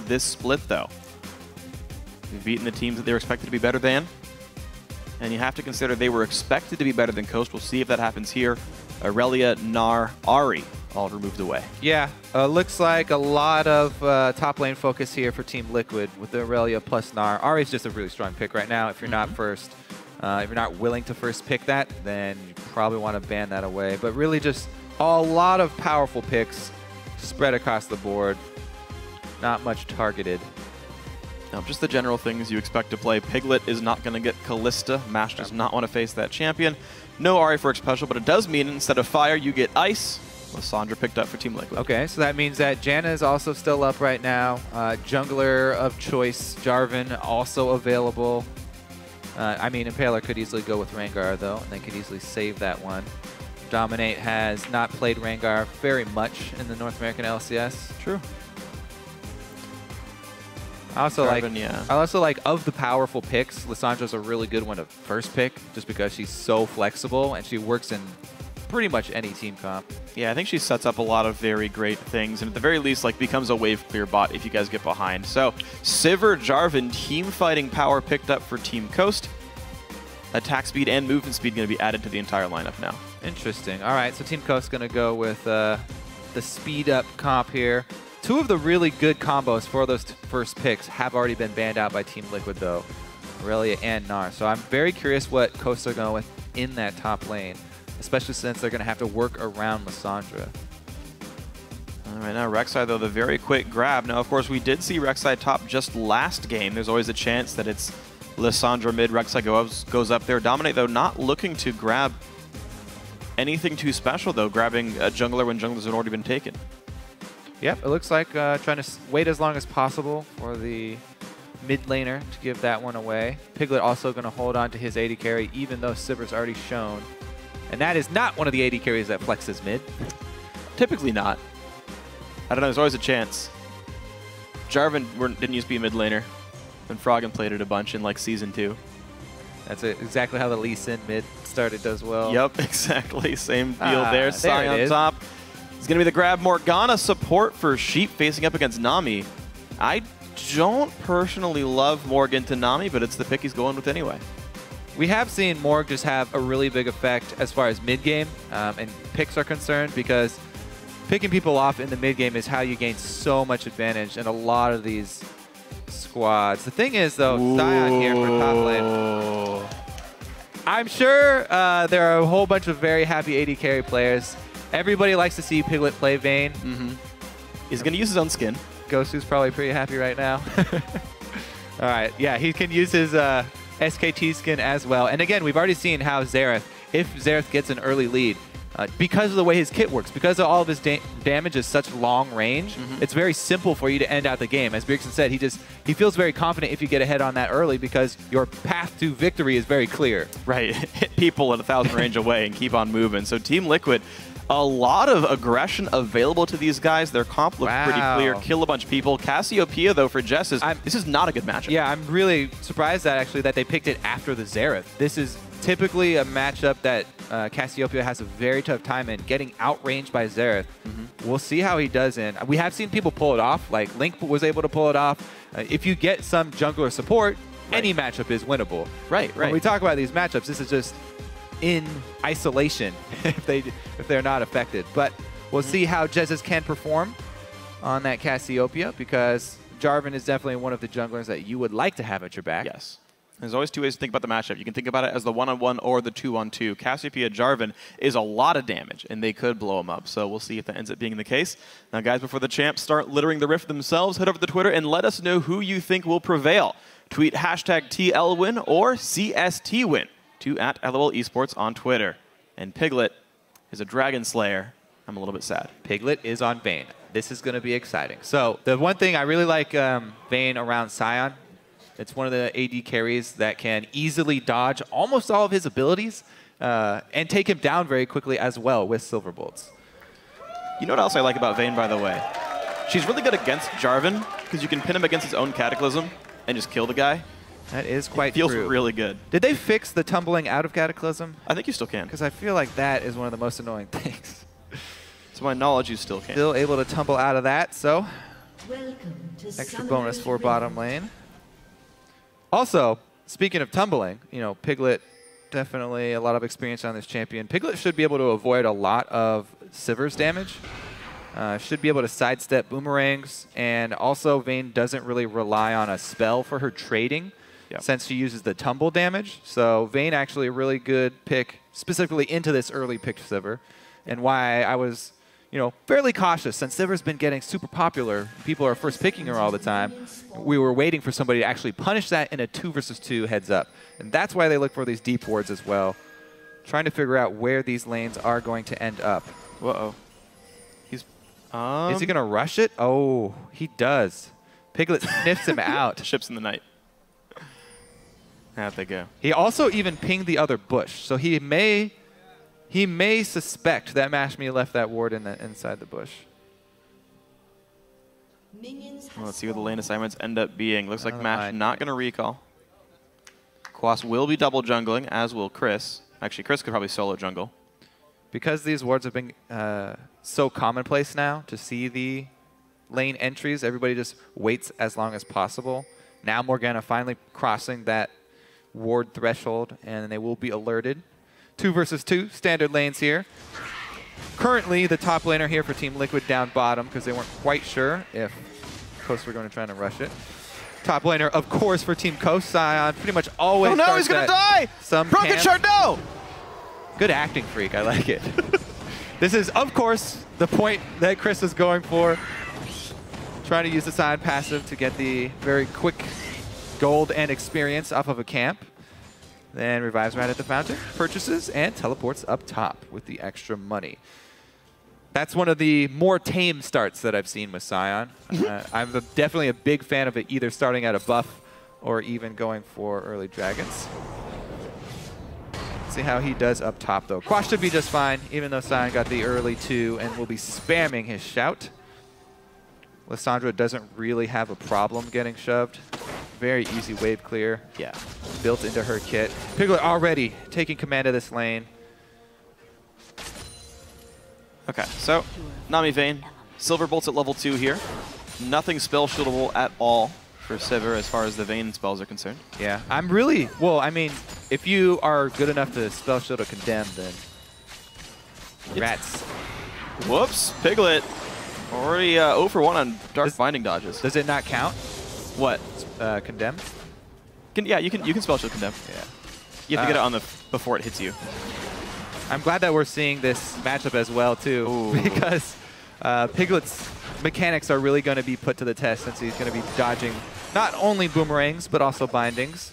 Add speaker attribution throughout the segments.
Speaker 1: this split, though. They've beaten the teams that they were expected to be better than. And you have to consider they were expected to be better than Coast. We'll see if that happens here. Aurelia, Gnar, Ahri, all removed away.
Speaker 2: Yeah, looks like a lot of top lane focus here for Team Liquid with the Aurelia plus Gnar. Ahri's just a really strong pick right now. If you're not first, if you're not willing to first pick that, then you probably want to ban that away. But really just a lot of powerful picks spread across the board. Not much targeted.
Speaker 1: Now, just the general things you expect to play. Piglet is not going to get Kalista. Mash does not want to face that champion. No Ahri for Xpecial, but it does mean instead of fire, you get ice. Lissandra picked up for Team Liquid.
Speaker 2: Okay, so that means that Janna is also still up right now. Jungler of choice, Jarvan, also available. I mean, Impaler could easily go with Rengar, though, and they could easily save that one. Dominate has not played Rengar very much in the North American LCS.
Speaker 1: True.
Speaker 2: I also
Speaker 1: Jarvan,
Speaker 2: like of the powerful picks, Lissandra's a really good one to first pick, just because she's so flexible and she works in pretty much any team comp.
Speaker 1: Yeah, I think she sets up a lot of very great things, and at the very least, like, becomes a wave clear bot if you guys get behind. So, Sivir, Jarvan, team fighting power picked up for Team Coast. Attack speed and movement speed going to be added to the entire lineup now.
Speaker 2: Interesting. All right, so Team Coast going to go with the speed up comp here. Two of the really good combos for those first picks have already been banned out by Team Liquid, though. Aurelia and Gnar. So I'm very curious what Coast are going with in that top lane, especially since they're going to have to work around Lissandra.
Speaker 1: All right, now Rek'Sai, though, the very quick grab. Now, of course, we did see Rek'Sai top just last game. There's always a chance that it's Lissandra mid, Rek'Sai goes up there. Dominate, though, not looking to grab anything too special, though, grabbing a jungler when junglers had already been taken.
Speaker 2: Yep, it looks like trying to wait as long as possible for the mid laner to give that one away. Piglet also going to hold on to his AD carry, even though Sivir's already shown. And that is not one of the AD carries that flexes mid.
Speaker 1: Typically not. I don't know, there's always a chance. Jarvan didn't used to be a mid laner, and Froggen played it a bunch in like Season 2.
Speaker 2: That's exactly how the Lee Sin mid started as well.
Speaker 1: Yep, exactly. Same deal there. Sion on top. It's going to be the grab. Morgana support for Sheep facing up against Nami. I don't personally love Morgan to Nami, but it's the pick he's going with anyway.
Speaker 2: We have seen Morg just have a really big effect as far as mid-game and picks are concerned, because picking people off in the mid-game is how you gain so much advantage in a lot of these squads. The thing is, though, Sion here for top lane. I'm sure there are a whole bunch of very happy AD carry players. Everybody likes to see Piglet play Vayne.
Speaker 1: He's going to use his own skin.
Speaker 2: Ghostu's probably pretty happy right now. All right, yeah, he can use his SKT skin as well. And again, we've already seen how Xerath, if Xerath gets an early lead, because of the way his kit works, because of all of his damage is such long range, it's very simple for you to end out the game. As Bjergsen said, he feels very confident if you get ahead on that early, because your path to victory is very clear.
Speaker 1: Right, hit people at 1,000 range away and keep on moving. So Team Liquid, a lot of aggression available to these guys. Their comp looks pretty clear. Kill a bunch of people. Cassiopeia, though, for Jesiz, this is not a good matchup.
Speaker 2: Yeah, I'm really surprised that they picked it after the Xerath. This is typically a matchup that Cassiopeia has a very tough time in, getting outranged by Xerath. We'll see how he does in. We have seen people pull it off, like Link was able to pull it off. If you get some jungler support, any matchup is winnable.
Speaker 1: Right.
Speaker 2: When we talk about these matchups, this is just in isolation if they're not affected. But we'll see how Jesiz can perform on that Cassiopeia, because Jarvan is definitely one of the junglers that you would like to have at your back.
Speaker 1: Yes. There's always two ways to think about the matchup. You can think about it as the 1-on-1 or the 2-on-2. Cassiopeia Jarvan is a lot of damage, and they could blow him up. So we'll see if that ends up being the case. Now, guys, before the champs start littering the rift themselves, head over to Twitter and let us know who you think will prevail. Tweet #TLWin or CSTWin to @LOL Esports on Twitter. And Piglet is a Dragon Slayer. I'm a little bit sad.
Speaker 2: Piglet is on Vayne. This is going to be exciting. So the one thing I really like Vayne around Sion, it's one of the AD carries that can easily dodge almost all of his abilities and take him down very quickly as well with Silver Bolts.
Speaker 1: You know what else I like about Vayne, by the way? She's really good against Jarvan, because you can pin him against his own Cataclysm and just kill the guy.
Speaker 2: That is quite
Speaker 1: true. Feels
Speaker 2: true.
Speaker 1: Really good.
Speaker 2: Did they fix the tumbling out of Cataclysm?
Speaker 1: I think you still can.
Speaker 2: Because I feel like that is one of the most annoying things.
Speaker 1: To my knowledge, you still can.
Speaker 2: Still able to tumble out of that, so Extra bonus for bottom lane. Also, speaking of tumbling, you know, Piglet, definitely a lot of experience on this champion. Piglet should be able to avoid a lot of Sivir's damage. Should be able to sidestep boomerangs, and also Vayne doesn't really rely on a spell for her trading since she uses the tumble damage. So Vayne actually a really good pick, specifically into this early pick Sivir, and why I was, you know, fairly cautious since Sivir's been getting super popular. People are first picking her all the time. We were waiting for somebody to actually punish that in a 2 versus 2 heads up, and that's why they look for these deep wards as well, trying to figure out where these lanes are going to end up.
Speaker 1: Uh-oh.
Speaker 2: Is he going to rush it? Oh, he does. Piglet sniffs him out.
Speaker 1: Ships in the night. How'd they go?
Speaker 2: He also even pinged the other bush, so he may suspect that Mashmi left that ward inside the bush.
Speaker 1: Well, let's see what the lane assignments end up being. Looks like Mash not going to recall. Quas will be double jungling, as will Cris. Actually, Cris could probably solo jungle.
Speaker 2: Because these wards have been so commonplace now to see the lane entries, everybody just waits as long as possible. Now Morgana finally crossing that ward threshold, and they will be alerted. 2 versus 2, standard lanes here. Currently, the top laner here for Team Liquid down bottom because they weren't quite sure if Coast were going to try to rush it. Top laner, of course, for Team Coast, Sion pretty much always.
Speaker 1: Oh no, he's going to die! Broken shard, no!
Speaker 2: Good acting, Freak. I like it. This is, of course, the point that Cris is going for. Trying to use the Sion passive to get the very quick gold and experience off of a camp. Then revives right at the fountain, purchases, and teleports up top with the extra money. That's one of the more tame starts that I've seen with Sion. I'm definitely a big fan of it, either starting at a buff or even going for early dragons. See how he does up top, though. Quas should be just fine, even though Sion got the early 2 and will be spamming his shout. Lissandra doesn't really have a problem getting shoved. Very easy wave clear.
Speaker 1: Yeah.
Speaker 2: Built into her kit. Piglet already taking command of this lane.
Speaker 1: Okay, so Nami Vayne. Silver Bolt's at level 2 here. Nothing spell shieldable at all for Sivir as far as the Vayne spells are concerned.
Speaker 2: Yeah, I'm really, well, I mean, if you are good enough to spell shield or condemn, then rats.
Speaker 1: Whoops, Piglet. Already 0 for 1 on Dark Binding dodges.
Speaker 2: Does it not count?
Speaker 1: What?
Speaker 2: Condemn?
Speaker 1: Yeah, you can spell shield condemn.
Speaker 2: Yeah.
Speaker 1: You have to get it on the before it hits you.
Speaker 2: I'm glad that we're seeing this matchup as well too, because Piglet's mechanics are really going to be put to the test since he's going to be dodging not only boomerangs but also bindings.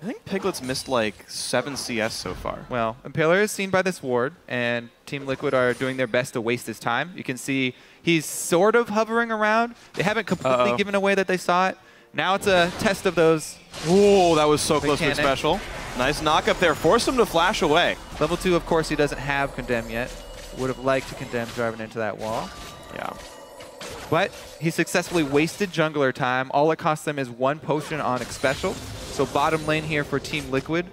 Speaker 1: I think Piglet's missed like 7 CS so far.
Speaker 2: Well, Impaler is seen by this ward, and Team Liquid are doing their best to waste his time. You can see he's sort of hovering around. They haven't completely given away that they saw it. Now it's a test of those.
Speaker 1: Whoa, that was so close to Xpecial. Nice knock up there. Forced him to flash away.
Speaker 2: Level 2, of course, he doesn't have Condemn yet. Would have liked to Condemn driving into that wall.
Speaker 1: Yeah.
Speaker 2: But he successfully wasted jungler time. All it cost them is 1 potion on Xpecial. So bottom lane here for Team Liquid.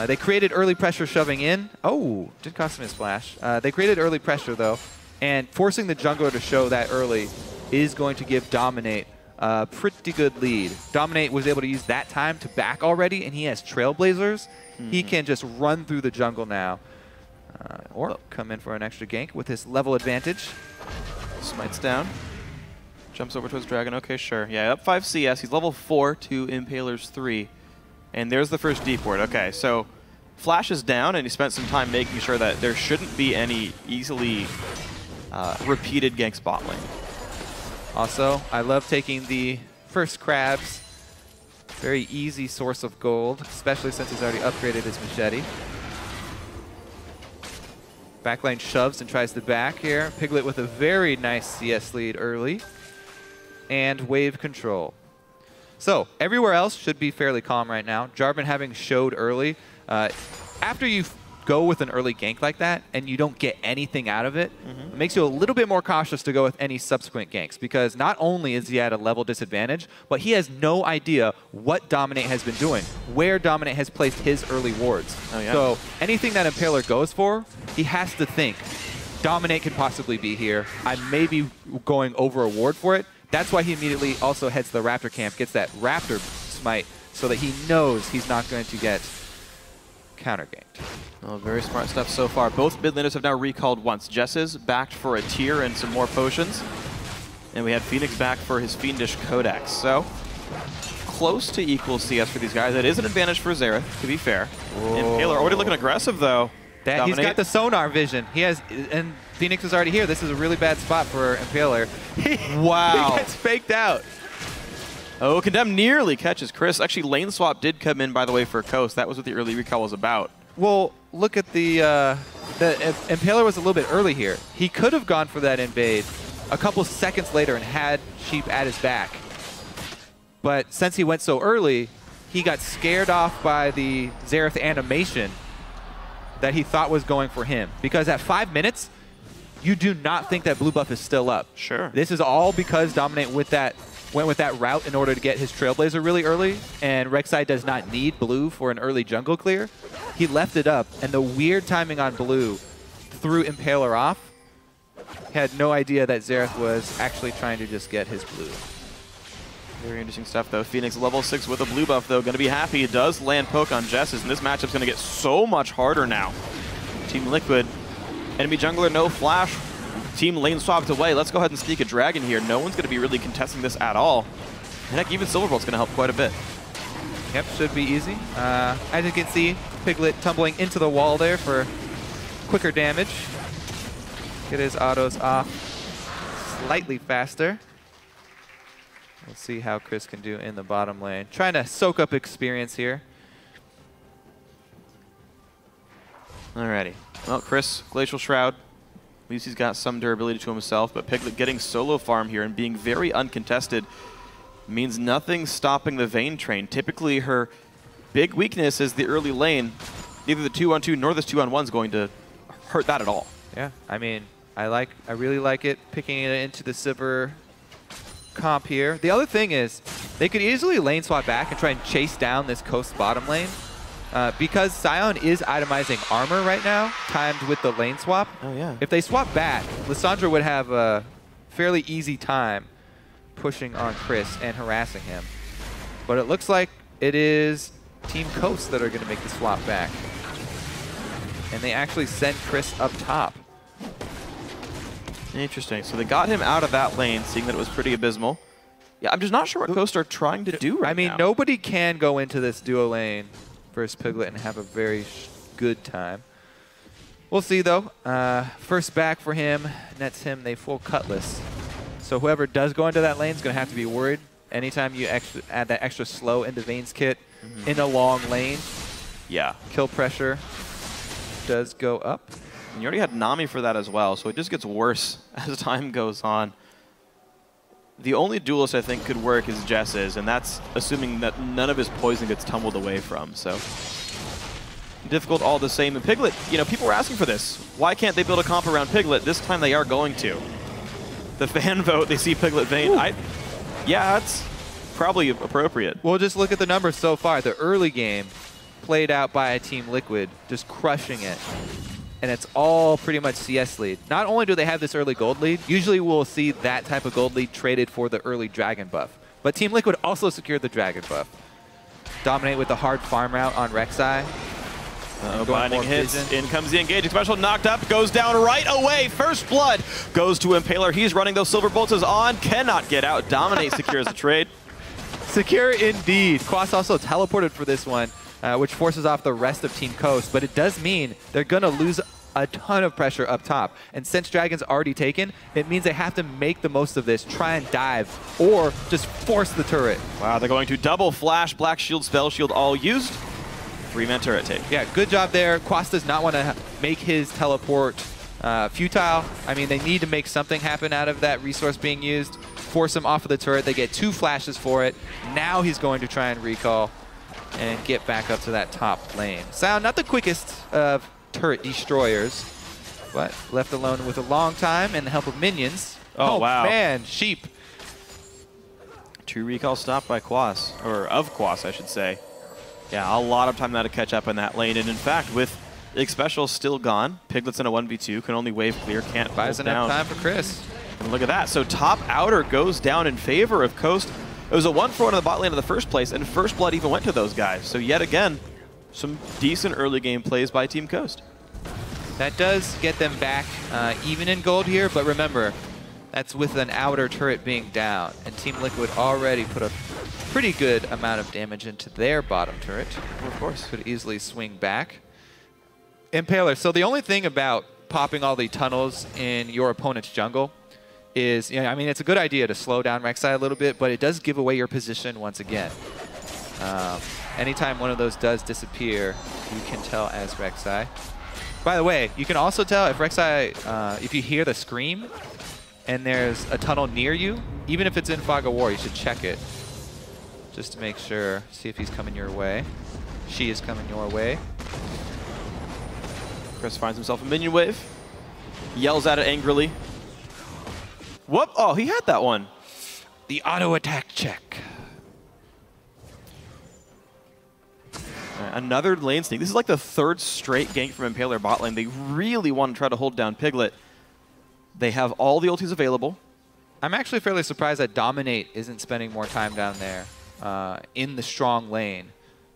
Speaker 2: They created early pressure shoving in. Oh, did cost him his flash. They created early pressure, though. And forcing the jungler to show that early is going to give Dominate a pretty good lead. Dominate was able to use that time to back already, and he has Trailblazers. He can just run through the jungle now. Or come in for an extra gank with his level advantage.
Speaker 1: Smites down. Jumps over to his dragon. Okay, sure. Yeah, up 5 CS. He's level 4 to Impaler's 3. And there's the first deep ward. Okay, so Flash is down, and he spent some time making sure that there shouldn't be any easily repeated gank bot lane.
Speaker 2: Also, I love taking the first crabs. Very easy source of gold, especially since he's already upgraded his machete. Backlane shoves and tries to back here. Piglet with a very nice CS lead early. And wave control. So, everywhere else should be fairly calm right now. Jarvan having showed early. After you go with an early gank like that and you don't get anything out of it, it makes you a little bit more cautious to go with any subsequent ganks, because not only is he at a level disadvantage, but he has no idea what Dominate has been doing, where Dominate has placed his early wards. So anything that Impaler goes for, he has to think, Dominate could possibly be here. I may be going over a ward for it. That's why he immediately also heads to the Raptor camp, gets that Raptor smite, so that he knows he's not going to get counter-ganked.
Speaker 1: Oh, very smart stuff so far. Both mid laners have now recalled once. Jesiz backed for a tier and some more potions. And we had FeniX back for his Fiendish Codex. So, close to equal CS for these guys. That is an advantage for Xerath, to be fair. Impaler already looking aggressive, though.
Speaker 2: He's got the sonar vision. He has, and FeniX is already here. This is a really bad spot for Impaler.
Speaker 1: Wow.
Speaker 2: He gets faked out.
Speaker 1: Oh, Condemn nearly catches Cris. Actually, lane swap did come in, by the way, for Coast. That was what the early recall was about.
Speaker 2: Well, look at the Impaler was a little bit early here. He could have gone for that invade a couple seconds later and had Sheep at his back. But since he went so early, he got scared off by the Xerath animation that he thought was going for him. Because at 5 minutes, you do not think that blue buff is still up.
Speaker 1: Sure.
Speaker 2: This is all because Dominate went with that route in order to get his Trailblazer really early, and Rek'Sai does not need blue for an early jungle clear. He left it up, and the weird timing on blue threw Impaler off. He had no idea that Xerath was actually trying to just get his blue.
Speaker 1: Very interesting stuff, though. FeniX level 6 with a blue buff, though. Going to be happy. It does land poke on Jesiz, and this matchup's going to get so much harder now. Team Liquid, enemy jungler, no flash. Team lane swapped away. Let's go ahead and sneak a dragon here. No one's going to be really contesting this at all. And heck, even Silverbolt's going to help quite a bit.
Speaker 2: Yep, should be easy. As you can see, Piglet tumbling into the wall there for quicker damage. Get his autos off slightly faster. We'll see how Cris can do in the bottom lane. Trying to soak up experience here.
Speaker 1: Alrighty. Well, Cris, Glacial Shroud. At least he's got some durability to himself, but Piglet getting solo farm here and being very uncontested means nothing stopping the Vayne train. Typically, her big weakness is the early lane. Neither the 2-on-2 nor this 2-on-1 is going to hurt that at all.
Speaker 2: Yeah, I mean, I really like it, picking it into the Sivir comp here. The other thing is, they could easily lane swap back and try and chase down this coast bottom lane. Because Sion is itemizing armor right now, timed with the lane swap.
Speaker 1: Oh, yeah.
Speaker 2: If they swap back, Lissandra would have a fairly easy time pushing on Cris and harassing him. But it looks like it is Team Coast that are going to make the swap back. And they actually send Cris up top.
Speaker 1: Interesting. So they got him out of that lane, seeing that it was pretty abysmal. Yeah, I'm just not sure what Coast are trying to do right now.
Speaker 2: I mean, nobody can go into this duo lane versus Piglet and have a very good time. We'll see, though. First back for him nets him the full Cutlass. So whoever does go into that lane is going to have to be worried. Anytime you add that extra slow into Vayne's kit in a long lane,
Speaker 1: yeah,
Speaker 2: kill pressure does go up.
Speaker 1: And you already had Nami for that as well, so it just gets worse as time goes on. The only duelist I think could work is Jesiz, and that's assuming that none of his poison gets tumbled away from, so. Difficult all the same. And Piglet, you know, people were asking for this. Why can't they build a comp around Piglet? This time they are going to. The fan vote, they see Piglet Vayne. Yeah, that's probably appropriate.
Speaker 2: Well, just look at the numbers so far. The early game played out by a Team Liquid, just crushing it. And it's all pretty much CS lead. Not only do they have this early gold lead, usually we'll see that type of gold lead traded for the early dragon buff. But Team Liquid also secured the dragon buff. Dominate with the hard farm route on Rek'Sai.
Speaker 1: Binding hits, in comes the engage. Xpecial knocked up, goes down right away. First blood goes to Impaler. He's running those silver bolts is on, cannot get out. Dominate secures the trade.
Speaker 2: Secure indeed. Quas also teleported for this one, which forces off the rest of Team Coast, but it does mean they're going to lose a ton of pressure up top. And since Dragon's already taken, it means they have to make the most of this, try and dive, or just force the turret.
Speaker 1: Wow, they're going to double flash, black shield, spell shield all used. 3-man turret take.
Speaker 2: Yeah, good job there. Quas does not want to make his teleport futile. I mean, they need to make something happen out of that resource being used. Force him off of the turret. They get 2 flashes for it. Now he's going to try and recall and get back up to that top lane. Sion, not the quickest of turret destroyers, but left alone with a long time and the help of minions.
Speaker 1: Oh wow.
Speaker 2: Man, Sheep.
Speaker 1: 2 recalls stopped by Quas, or of Quas, I should say. Yeah, a lot of time now to catch up in that lane. And in fact, with Xpecial's still gone. Piglet's in a 1v2, can only wave clear, can't
Speaker 2: Buys
Speaker 1: hold
Speaker 2: enough
Speaker 1: down.
Speaker 2: time for Cris.
Speaker 1: And look at that. So top outer goes down in favor of Coast. It was a 1-for-1 in the bot lane in the first place, and First Blood even went to those guys. So yet again, some decent early game plays by Team Coast.
Speaker 2: That does get them back even in gold here, but remember, that's with an outer turret being down, and Team Liquid already put a pretty good amount of damage into their bottom turret.
Speaker 1: Of course.
Speaker 2: Could easily swing back. Impaler, so the only thing about popping all the tunnels in your opponent's jungle is, I mean, it's a good idea to slow down Rek'Sai a little bit, but it does give away your position once again. Anytime one of those does disappear, you can tell as Rek'Sai. By the way, you can also tell if Rek'Sai, if you hear the scream and there's a tunnel near you, even if it's in Fog of War, you should check it just to make sure, see if he's coming your way. She is coming your way.
Speaker 1: Cris finds himself a minion wave, yells at it angrily. Whoop! Oh, he had that one.
Speaker 2: The auto attack check.
Speaker 1: Right, another lane sneak. This is like the third straight gank from Impaler bot lane. They really want to try to hold down Piglet. They have all the ultis available.
Speaker 2: I'm actually fairly surprised that Dominate isn't spending more time down there in the strong lane,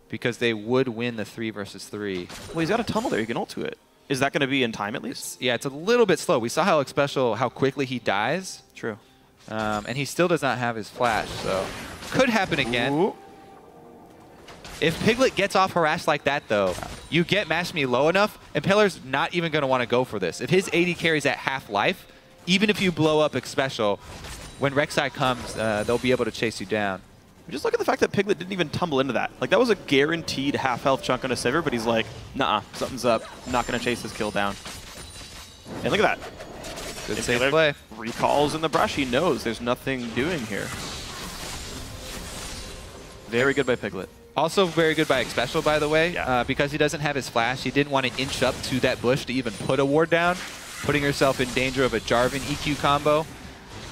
Speaker 2: because they would win the 3 versus 3.
Speaker 1: Well, he's got a tunnel there. You can ult to it. Is that going to be in time at least?
Speaker 2: Yeah, it's a little bit slow. We saw how Xpecial, how quickly he dies.
Speaker 1: True.
Speaker 2: And he still does not have his flash, so could happen again.
Speaker 1: Ooh.
Speaker 2: If Piglet gets off harassed like that, though, you get Match Me low enough, Impaler's not even going to want to go for this. If his AD carries at half life, even if you blow up Xpecial, when Rek'Sai comes, they'll be able to chase you down.
Speaker 1: Just look at the fact that Piglet didn't even tumble into that. Like, that was a guaranteed half-health chunk on a Sivir, but he's like, nah, something's up. I'm not going to chase this kill down. And look at that.
Speaker 2: Good safe play.
Speaker 1: Recalls in the brush. He knows there's nothing doing here. Very good by Piglet.
Speaker 2: Also very good by Xpecial, by the way.
Speaker 1: Yeah.
Speaker 2: Because he doesn't have his flash, he didn't want to inch up to that bush to even put a ward down, putting yourself in danger of a Jarvan EQ combo.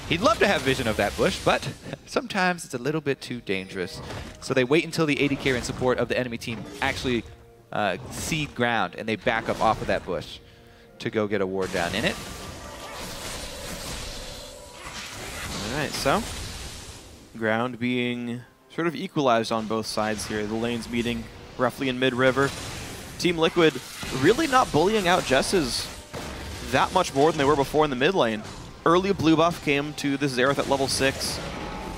Speaker 2: He'd love to have vision of that bush, but sometimes it's a little bit too dangerous. So they wait until the AD carry in support of the enemy team actually cede ground, and they back up off of that bush to go get a ward down in it.
Speaker 1: All right, so ground being sort of equalized on both sides here. The lanes meeting roughly in mid-river. Team Liquid really not bullying out Jesiz that much more than they were before in the mid lane. Early blue buff came to this Xerath at level 6.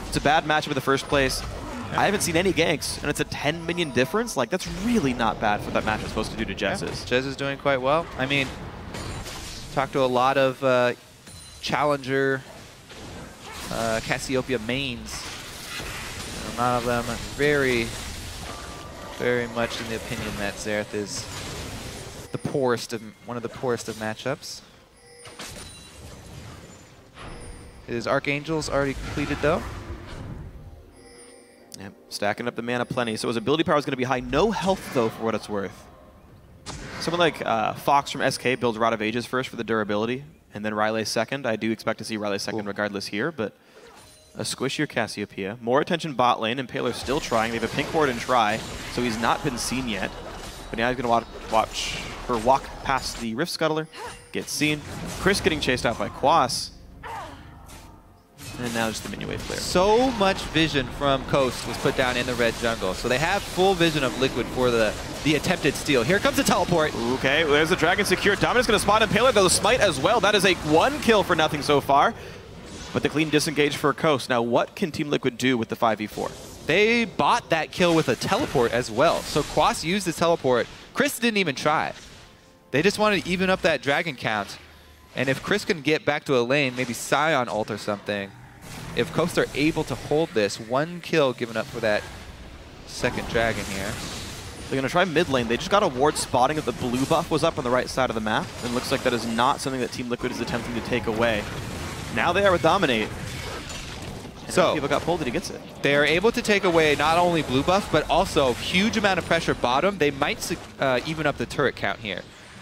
Speaker 1: It's a bad matchup in the first place. Yeah. I haven't seen any ganks, and it's a 10 minion difference. Like, that's really not bad for that match it's supposed to do to Jesiz.
Speaker 2: Yeah. Jesiz is doing quite well. I mean, talked to a lot of challenger Cassiopeia mains. A lot of them very, very much in the opinion that Xerath is the poorest of, one of the poorest of matchups. His Archangel's already completed, though.
Speaker 1: Yep, stacking up the mana plenty. So his ability power is going to be high. No health, though, for what it's worth. Someone like Fox from SK builds Rod of Ages first for the durability, and then Riley second. I do expect to see Riley second regardless here, but a squishier Cassiopeia. More attention bot lane. Impaler's still trying. They have a pink ward and try, so he's not been seen yet. But now he's going to watch her walk past the Rift Scuttler, get seen. Cris getting chased out by Quas. And now just the minion wave clear.
Speaker 2: So much vision from Coast was put down in the red jungle. So they have full vision of Liquid for the attempted steal. Here comes the teleport.
Speaker 1: Okay, there's the dragon secure. Dominate's going to spot Impaler, though, smite as well. That is a 1 kill for nothing so far. But the clean disengage for Coast. Now, what can Team Liquid do with the 5v4?
Speaker 2: They bought that kill with a teleport as well. So Quas used his teleport. Cris didn't even try. They just wanted to even up that dragon count. And if Cris can get back to a lane, maybe Sion ult or something, if Coast are able to hold this, 1 kill given up for that second dragon here.
Speaker 1: They're going to try mid lane. They just got a ward spotting that the blue buff was up on the right side of the map. And it looks like that is not something that Team Liquid is attempting to take away. Now they are with Dominate. And so people got pulled and he gets it.
Speaker 2: They are able to take away not only blue buff, but also huge amount of pressure bottom. They might even up the turret count here.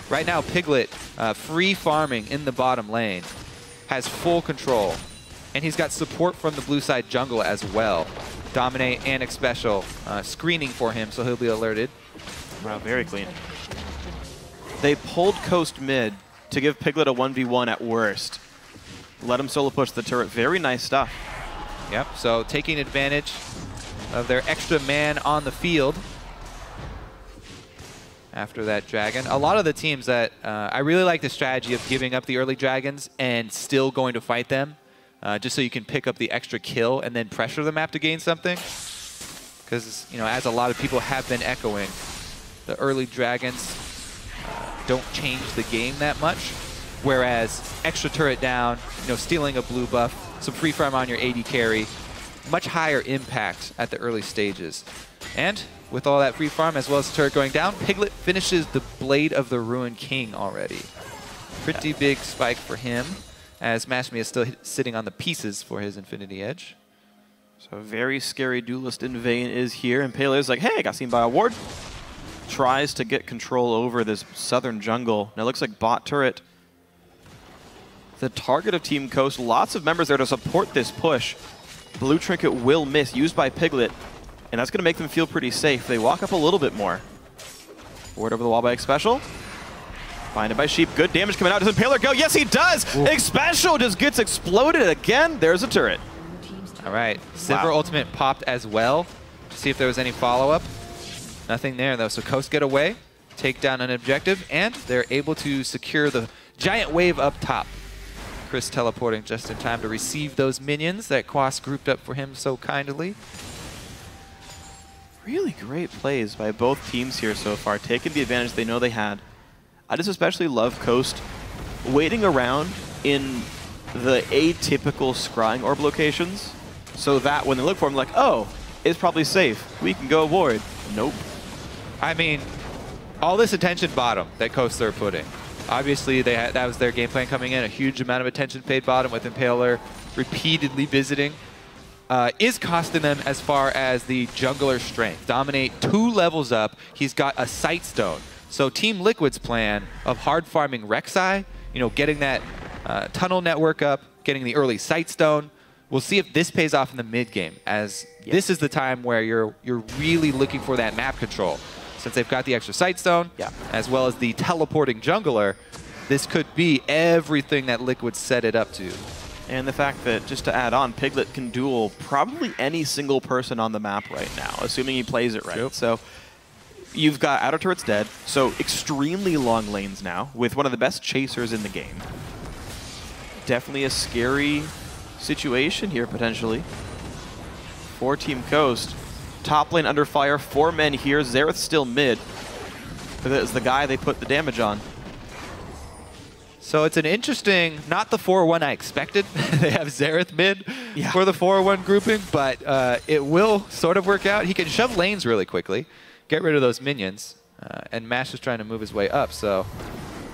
Speaker 2: Right now, Piglet, free farming in the bottom lane, has full control. And he's got support from the blue side jungle as well. Dominate and Xpecial screening for him, so he'll be alerted.
Speaker 1: Wow, very clean. They pulled Coast mid to give Piglet a 1v1 at worst. Let him solo push the turret. Very nice stuff.
Speaker 2: Yep, so taking advantage of their extra man on the field after that dragon. A lot of the teams that I really like the strategy of giving up the early dragons and still going to fight them, just so you can pick up the extra kill and then pressure the map to gain something. Because, you know, as a lot of people have been echoing, the early dragons don't change the game that much. Whereas extra turret down, you know, stealing a blue buff, some free farm on your AD carry, much higher impact at the early stages. And with all that free farm as well as the turret going down, Piglet finishes the Blade of the Ruined King already. Pretty big spike for him, as Mashmi is still sitting on the pieces for his Infinity Edge.
Speaker 1: So a very scary duelist in Vayne is here, and Impaler is like, hey, I got seen by a ward. Tries to get control over this southern jungle. Now it looks like bot turret. The target of Team Coast, lots of members there to support this push. Blue Trinket will miss, used by Piglet, and that's going to make them feel pretty safe. They walk up a little bit more. Ward over the wall by Xpecial. Binded by Sheep. Good damage coming out. Does Impaler go? Yes, he does! Xpecial just gets exploded again. There's a turret.
Speaker 2: All right. Sivir ultimate popped as well to see if there was any follow-up. Nothing there, though. So Coast get away, take down an objective, and they're able to secure the giant wave up top. Cris teleporting just in time to receive those minions that Quas grouped up for him so kindly.
Speaker 1: Really great plays by both teams here so far, taking the advantage they know they had. I just especially love Coast waiting around in the atypical scrying orb locations, so that when they look for him, like, oh, it's probably safe. We can go ward. Nope.
Speaker 2: I mean, all this attention bottom that Coast are putting. Obviously, that was their game plan coming in. A huge amount of attention paid bottom with Impaler repeatedly visiting. Is costing them as far as the jungler strength. Dominate 2 levels up. He's got a sight stone. So Team Liquid's plan of hard farming Rek'Sai, you know, getting that tunnel network up, getting the early sight stone. We'll see if this pays off in the mid game, as this is the time where you're really looking for that map control. Since they've got the extra sight stone, as well as the teleporting jungler, this could be everything that Liquid set it up to.
Speaker 1: And the fact that, just to add on, Piglet can duel probably any single person on the map right now, assuming he plays it right. Yep. So you've got outer turrets dead, so extremely long lanes now, with one of the best chasers in the game. Definitely a scary situation here, potentially, for Team Coast. Top lane under fire, 4 men here. Xerath still mid. That is the guy they put the damage on.
Speaker 2: So it's an interesting, not the 4-1 I expected. They have Xerath mid for the 4-1 grouping, but it will sort of work out. He can shove lanes really quickly, get rid of those minions, and Mash is trying to move his way up, so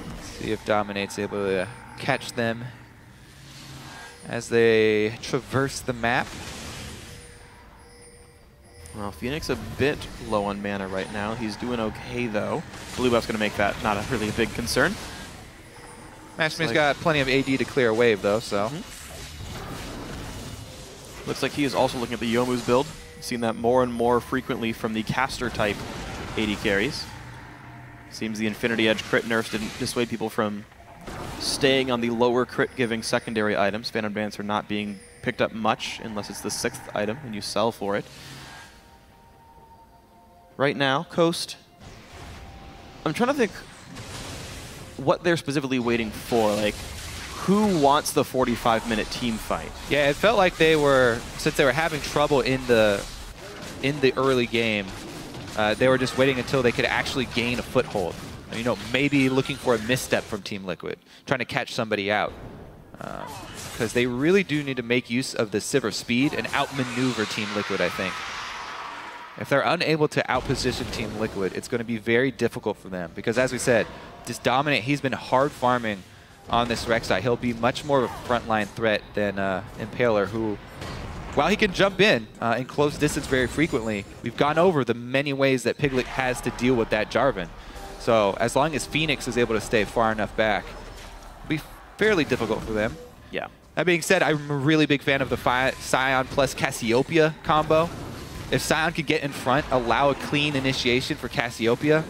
Speaker 2: let's see if Dominate's able to catch them as they traverse the map.
Speaker 1: Well, FeniX a bit low on mana right now. He's doing okay, though. Blue buff's going to make that not really a big concern.
Speaker 2: Mashmi's got plenty of AD to clear a wave, though, so.
Speaker 1: Looks like he is also looking at the Youmuu's build. Seen that more and more frequently from the caster-type AD carries. Seems the Infinity Edge crit nerfs didn't dissuade people from staying on the lower crit-giving secondary items. Phantom Dancer not being picked up much unless it's the 6th item and you sell for it. Right now, Coast, I'm trying to think what they're specifically waiting for. Like, who wants the 45-minute team fight?
Speaker 2: Yeah, it felt like they were, since they were having trouble in the early game, they were just waiting until they could actually gain a foothold. You know, maybe looking for a misstep from Team Liquid, trying to catch somebody out. Because they really do need to make use of the Sivir speed and outmaneuver Team Liquid, I think. If they're unable to outposition Team Liquid, it's going to be very difficult for them. Because as we said, this Dominate, he's been hard farming on this Rek'Sai. He'll be much more of a frontline threat than Impaler, who, while he can jump in close distance very frequently, we've gone over the many ways that Piglet has to deal with that Jarvan. So as long as FeniX is able to stay far enough back, it'll be fairly difficult for them.
Speaker 1: Yeah.
Speaker 2: That being said, I'm a really big fan of the Sion plus Cassiopeia combo. If Sion could get in front, allow a clean initiation for Cassiopeia,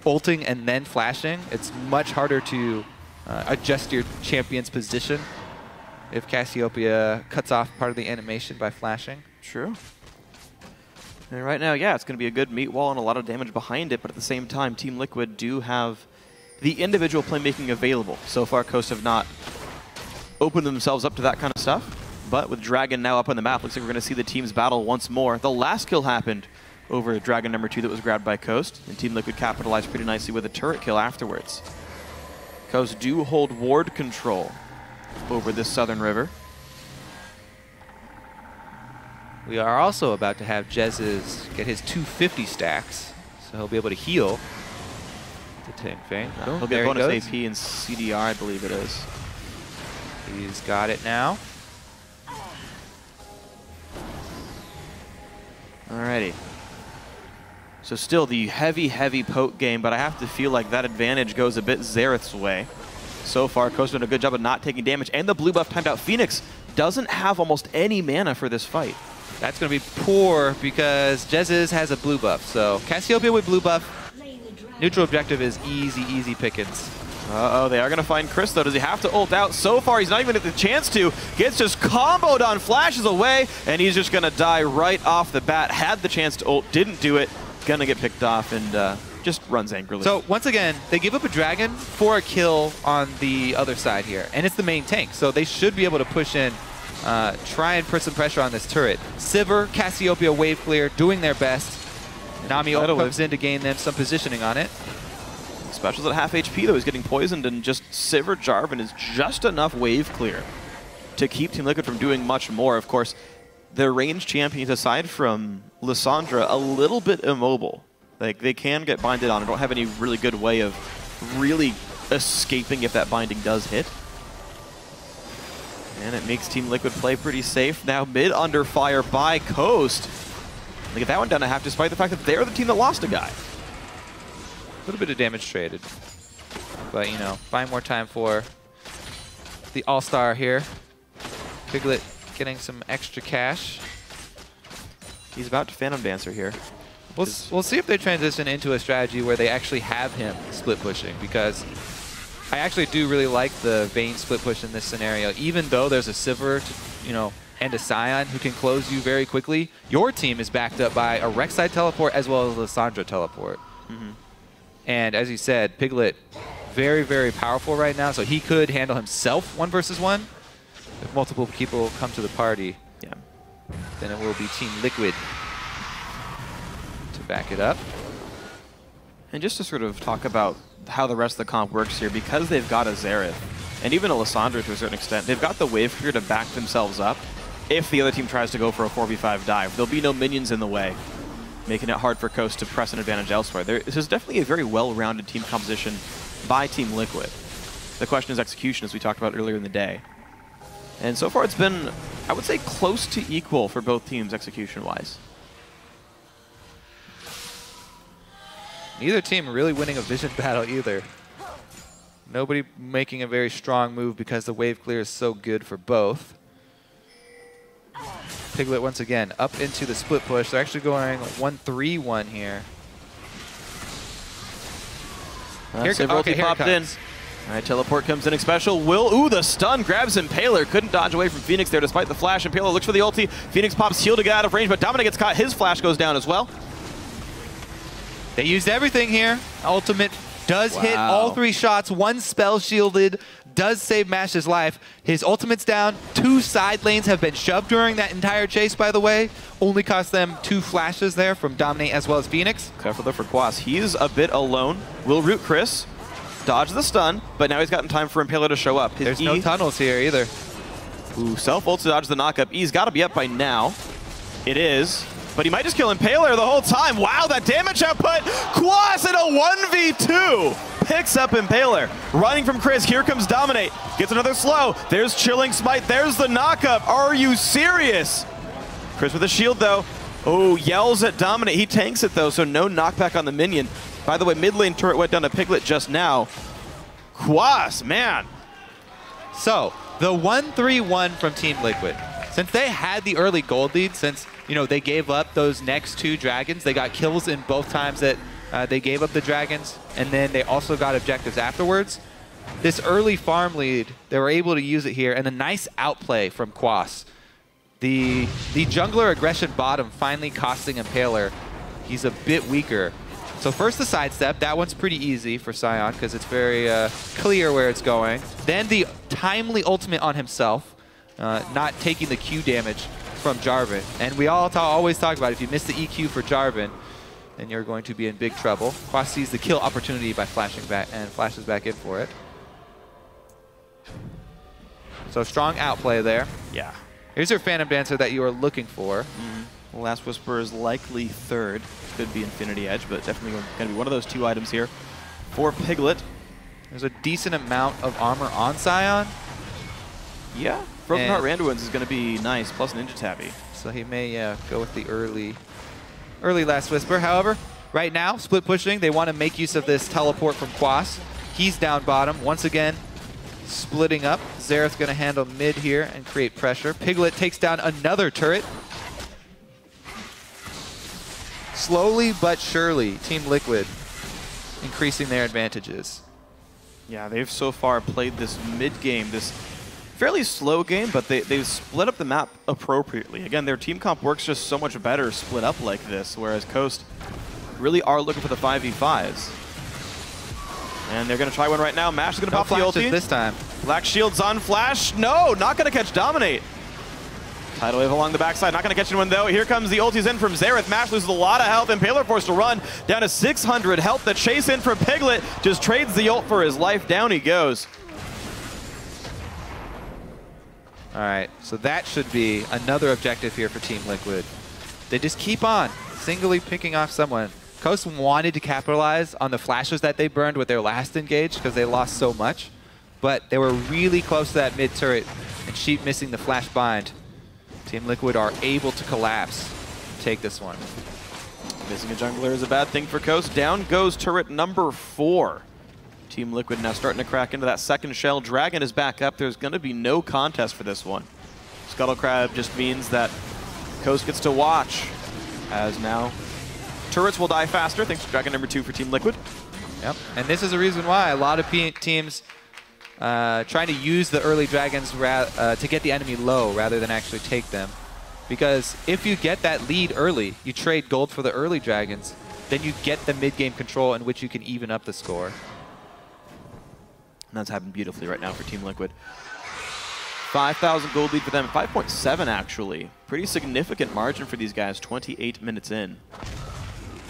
Speaker 2: ulting and then flashing, it's much harder to adjust your champion's position if Cassiopeia cuts off part of the animation by flashing.
Speaker 1: True. And right now, yeah, it's going to be a good meat wall and a lot of damage behind it, but at the same time, Team Liquid do have the individual playmaking available. So far, Coast have not opened themselves up to that kind of stuff, but with Dragon now up on the map, looks like we're going to see the teams battle once more. The last kill happened over Dragon number 2 that was grabbed by Coast, and Team Liquid capitalized pretty nicely with a turret kill afterwards. Coast do hold ward control over this southern river.
Speaker 2: We are also about to have Jesiz get his 250 stacks, so he'll be able to heal the Ting Fang.
Speaker 1: He'll get bonus AP and CDR, I believe it is.
Speaker 2: He's got it now.
Speaker 1: Alrighty. So still the heavy, heavy poke game, but I have to feel like that advantage goes a bit Xerath's way. So far, Coast doing a good job of not taking damage, and the blue buff timed out. FeniX doesn't have almost any mana for this fight.
Speaker 2: That's going to be poor because Jesiz has a blue buff. So Cassiopeia with blue buff. Neutral objective is easy, easy pickings.
Speaker 1: Uh-oh, they are going to find Cris, though. Does he have to ult out? So far, he's not even at the chance to. Gets just comboed on, flashes away, and he's just going to die right off the bat. Had the chance to ult, didn't do it. Going to get picked off and just runs angrily.
Speaker 2: So once again, they give up a Dragon for a kill on the other side here, and it's the main tank. So they should be able to push in, try and put some pressure on this turret. Sivir, Cassiopeia, wave clear, doing their best. Nami comes in to gain them some positioning on it.
Speaker 1: Xpecial's at half HP, though. He's getting poisoned, and just Sivir Jarvan is just enough wave clear to keep Team Liquid from doing much more. Of course, their ranged champions, aside from Lissandra, a little bit immobile. Like, they can get binded on and don't have any really good way of really escaping if that binding does hit. And it makes Team Liquid play pretty safe. Now mid under fire by Coast. They get that one down to half, despite the fact that they're the team that lost a guy.
Speaker 2: A little bit of damage traded. But, you know, buying more time for the all-star here. Piglet getting some extra cash.
Speaker 1: He's about to Phantom Dancer here.
Speaker 2: We'll see if they transition into a strategy where they actually have him split pushing, because I actually do really like the Vayne split push in this scenario. Even though there's a Sivir, you know, and a Sion who can close you very quickly, your team is backed up by a Rek'Sai teleport as well as a Lissandra teleport. And as you said, Piglet, very, very powerful right now, so he could handle himself 1 versus 1. If multiple people come to the party, then it will be Team Liquid to back it up.
Speaker 1: And just to sort of talk about how the rest of the comp works here, because they've got a Xerath, and even a Lissandra to a certain extent, they've got the wave clear to back themselves up if the other team tries to go for a 4v5 dive. There'll be no minions in the way, making it hard for Coast to press an advantage elsewhere. This is definitely a very well-rounded team composition by Team Liquid. The question is execution, as we talked about earlier in the day. And so far it's been, I would say, close to equal for both teams execution-wise.
Speaker 2: Neither team really winning a vision battle either. Nobody making a very strong move because the wave clear is so good for both. Piglet once again up into the split push. They're actually going 1-3-1 here.
Speaker 1: Here popped in. All right, teleport comes in. Xpecial will, ooh, the stun grabs Impaler. Couldn't dodge away from FeniX there despite the flash. Impaler looks for the ulti. FeniX pops heal to get out of range, but Dominate gets caught. His flash goes down as well.
Speaker 2: They used everything here. Ultimate does hit all 3 shots. 1 spell shielded, does save Mash's life. His ultimate's down. 2 side lanes have been shoved during that entire chase, by the way. Only cost them 2 flashes there from Dominate as well as FeniX.
Speaker 1: Careful though for Quas. He's a bit alone. Will root Cris. Dodge the stun, but now he's gotten time for Impaler to show up.
Speaker 2: There's no tunnels here either.
Speaker 1: Ooh, self-ult to dodge the knockup. He's got to be up by now. It is. But he might just kill Impaler the whole time. Wow, that damage output! Quas in a 1v2! Picks up Impaler. Running from Cris, here comes Dominate. Gets another slow. There's Chilling Smite. There's the knockup. Are you serious? Cris with a shield, though. Oh, yells at Dominate. He tanks it, though, so no knockback on the minion. By the way, mid lane turret went down to Piglet just now. Quas, man.
Speaker 2: So, the 1-3-1 from Team Liquid. Since they had the early gold lead, since, you know, they gave up those next 2 dragons, they got kills in both times that They gave up the dragons, and then they also got objectives afterwards. This early farm lead, they were able to use it here, and a nice outplay from Quas. The jungler aggression bottom finally costing Impaler. He's a bit weaker. So first the sidestep, that one's pretty easy for Sion because it's very clear where it's going. Then the timely ultimate on himself, not taking the Q damage from Jarvan. And we always talk about if you miss the EQ for Jarvan, then you're going to be in big trouble. Quas sees the kill opportunity by flashing back and flashes back in for it. So strong outplay there.
Speaker 1: Yeah.
Speaker 2: Here's your Phantom Dancer that you are looking for.
Speaker 1: Last Whisper is likely third. Could be Infinity Edge, but definitely going to be one of those two items here for Piglet.
Speaker 2: There's a decent amount of armor on Sion.
Speaker 1: Yeah. Broken Heart Randuin's is going to be nice, plus Ninja Tabby.
Speaker 2: So he may go with the early Last Whisper. However, right now, split pushing, they want to make use of this teleport from Quas. He's down bottom. Once again, splitting up. Xerath's going to handle mid here and create pressure. Piglet takes down another turret. Slowly but surely, Team Liquid increasing their advantages.
Speaker 1: Yeah, they've so far played this mid game, this fairly slow game, but they've split up the map appropriately. Again, their team comp works just so much better split up like this, whereas Coast really are looking for the 5v5s. And they're going to try one right now. Mash is going to pop the ulti.
Speaker 2: This time.
Speaker 1: Black Shield's on Flash. No, not going to catch Dominate. Tidal Wave along the backside, not going to catch anyone though. Here comes the ultis in from Xerath. Mash loses a lot of health. Impaler forced to run down to 600 health. The chase in from Piglet just trades the ult for his life. Down he goes.
Speaker 2: All right, so that should be another objective here for Team Liquid. They just keep on singly picking off someone. Coast wanted to capitalize on the flashes that they burned with their last engage because they lost so much, but they were really close to that mid turret, and Sheep missing the flash bind. Team Liquid are able to collapse, take this one.
Speaker 1: Missing a jungler is a bad thing for Coast. Down goes turret number 4. Team Liquid now starting to crack into that second shell. Dragon is back up. There's going to be no contest for this one. Scuttle Crab just means that Coast gets to watch, as now turrets will die faster. Thanks to Dragon number 2 for Team Liquid.
Speaker 2: Yep, and this is a reason why a lot of teams trying to use the early dragons to get the enemy low rather than actually take them. Because if you get that lead early, you trade gold for the early dragons, then you get the mid-game control in which you can even up the score.
Speaker 1: And that's happened beautifully right now for Team Liquid. 5,000 gold lead for them, 5.7 actually. Pretty significant margin for these guys, 28 minutes in.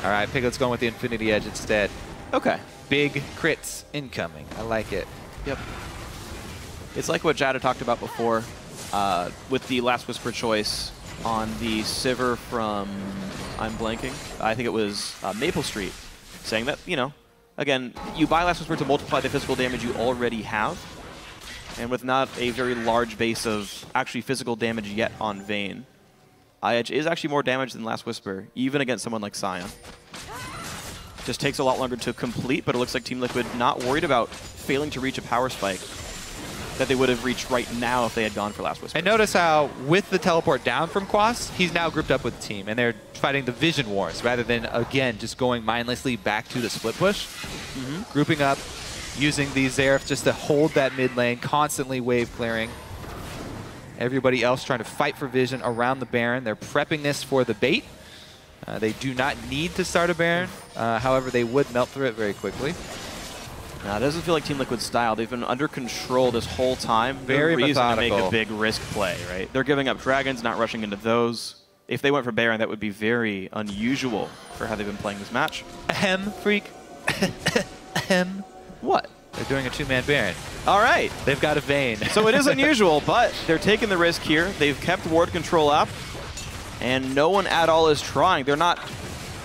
Speaker 2: All right, Piglet's going with the Infinity Edge instead.
Speaker 1: Okay.
Speaker 2: Big crits incoming, I like it.
Speaker 1: Yep. It's like what Jatt had talked about before with the Last Whisper choice on the Sivir from, I'm blanking, I think it was Maple Street, saying that, you know, again, you buy Last Whisper to multiply the physical damage you already have, and with not a very large base of actually physical damage yet on Vayne, iEdge is actually more damage than Last Whisper, even against someone like Sion. Just takes a lot longer to complete, but it looks like Team Liquid not worried about failing to reach a power spike that they would have reached right now if they had gone for Last Whisper.
Speaker 2: And notice how, with the teleport down from Quas, he's now grouped up with the team, and they're fighting the Vision Wars rather than, again, just going mindlessly back to the split push. Grouping up, using the Xerath just to hold that mid lane, constantly wave clearing. Everybody else trying to fight for Vision around the Baron. They're prepping this for the bait. They do not need to start a Baron. However, they would melt through it very quickly.
Speaker 1: Now, it doesn't feel like Team Liquid's style. They've been under control this whole time.
Speaker 2: Very
Speaker 1: no reason
Speaker 2: methodical
Speaker 1: to make a big risk play, right? They're giving up dragons, not rushing into those. If they went for Baron, that would be very unusual for how they've been playing this match.
Speaker 2: Ahem, freak. Ahem.
Speaker 1: What?
Speaker 2: They're doing a two-man Baron.
Speaker 1: All right.
Speaker 2: They've got a Vayne.
Speaker 1: So it is unusual, but they're taking the risk here. They've kept ward control up, and no one at all is trying. They're not...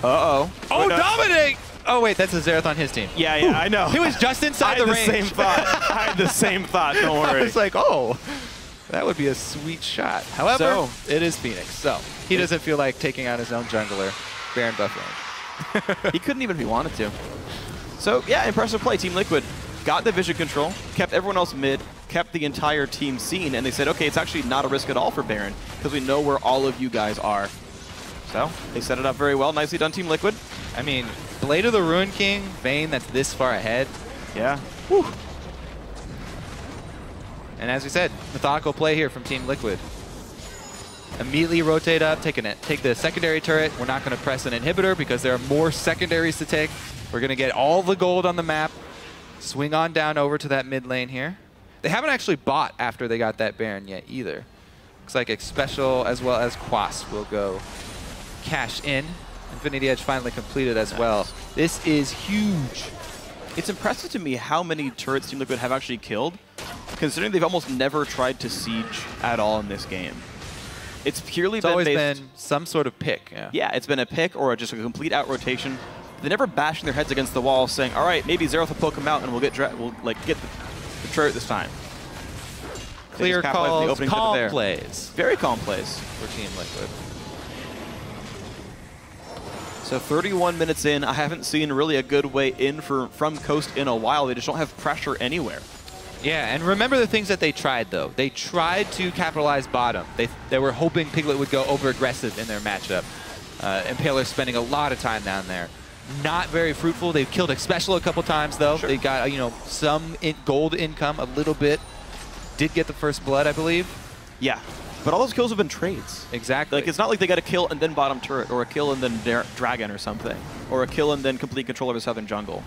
Speaker 1: Uh-oh.
Speaker 2: Oh, Dominate! Oh, wait, that's a Xerath on his team.
Speaker 1: Yeah, yeah, I know.
Speaker 2: He was just inside the range.
Speaker 1: I had the same thought. I had the same thought, don't worry.
Speaker 2: I was like, oh, that would be a sweet shot. However, it is FeniX, so he doesn't feel like taking out his own jungler, Baron buff range.
Speaker 1: He couldn't even if he wanted to. So, yeah, impressive play. Team Liquid got the vision control, kept everyone else mid, kept the entire team seen, and they said, okay, it's actually not a risk at all for Baron because we know where all of you guys are. So they set it up very well. Nicely done, Team Liquid.
Speaker 2: I mean, Blade of the Ruin King, Vayne that's this far ahead.
Speaker 1: Yeah.
Speaker 2: Whew. And as we said, methodical play here from Team Liquid. Immediately rotate up, take the secondary turret. We're not going to press an inhibitor because there are more secondaries to take. We're going to get all the gold on the map. Swing on down over to that mid lane here. They haven't actually bought after they got that Baron yet either. Looks like Xpecial as well as Quas will go cash in. Infinity Edge finally completed as well. This is huge.
Speaker 1: It's impressive to me how many turrets Team Liquid have actually killed, considering they've almost never tried to siege at all in this game. It's purely
Speaker 2: always been some sort of pick.
Speaker 1: Yeah, it's been a pick or just a complete out rotation. They're never bashing their heads against the wall, saying, "All right, maybe Xerath will poke him out and we'll get the turret this time."
Speaker 2: Clear calls, calm plays.
Speaker 1: Very calm plays
Speaker 2: for Team Liquid.
Speaker 1: So 31 minutes in, I haven't seen really a good way in from Coast in a while. They just don't have pressure anywhere.
Speaker 2: Yeah, and remember the things that they tried, though. They tried to capitalize bottom. They were hoping Piglet would go over-aggressive in their matchup. Impaler spending a lot of time down there. Not very fruitful. They've killed Xpecial a couple times, though. Sure. They got, some gold income, a little bit. Did get the first blood, I believe.
Speaker 1: Yeah, but all those kills have been trades.
Speaker 2: Exactly.
Speaker 1: Like, it's not like they got a kill and then bottom turret, or a kill and then dragon or something, or a kill and then complete control of a southern jungle.